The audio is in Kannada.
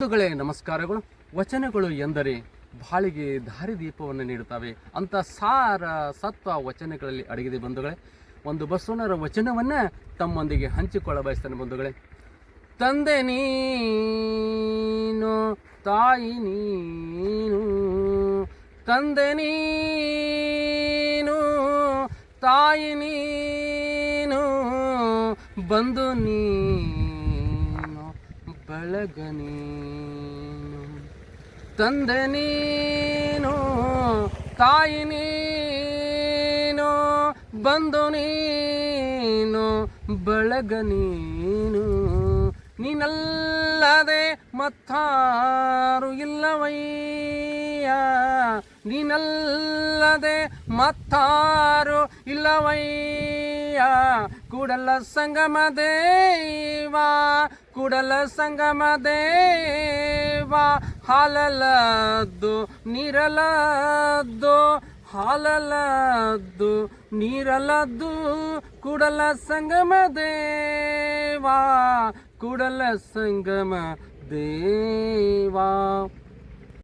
ಬಂಧುಗಳೇ ನಮಸ್ಕಾರಗಳು. ವಚನಗಳು ಎಂದರೆ ಬಾಳಿಗೆ ದಾರಿದೀಪವನ್ನು ನೀಡುತ್ತವೆ ಅಂತ ಸಾರ ಸತ್ವ ವಚನಗಳಲ್ಲಿ ಅಡಗಿದೆ ಬಂಧುಗಳೇ. ಒಂದು ಬಸವಣ್ಣರ ವಚನವನ್ನು ತಮ್ಮೊಂದಿಗೆ ಹಂಚಿಕೊಳ್ಳ ಬಯಸ್ತೇನೆ ಬಂಧುಗಳೇ. ತಂದೆ ನೀನು, ತಾಯಿ ನೀನು, ತಂದೆ ನೀನು, ತಾಯಿ ನೀನು, ಬಂಧು ನೀನು, ಬಳಗ ನೀನು. ತಂದೆ ನೀನು, ತಾಯಿ ನೀನು, ಬಂಧು ನೀನು, ಬಳಗ ನೀನು. ನೀನಲ್ಲದೆ ಮತ್ತಾರು ಇಲ್ಲವಯ್ಯ, ನೀನಲ್ಲದೆ ಮತ್ತಾರು ಇಲ್ಲವಯ್ಯ. ಕೂಡಲ ಸಂಗಮ ದೇವ, ಕೂಡಲ ಸಂಗಮ ದೇವ, ಹಾಲಲದ್ದು ನೀರಲದ್ದು, ಹಾಲಲದ್ದು ನೀರಲದ್ದು. ಕೂಡಲ ಸಂಗಮ ದೇವ, ಕೂಡಲ ಸಂಗಮ ದೇವ.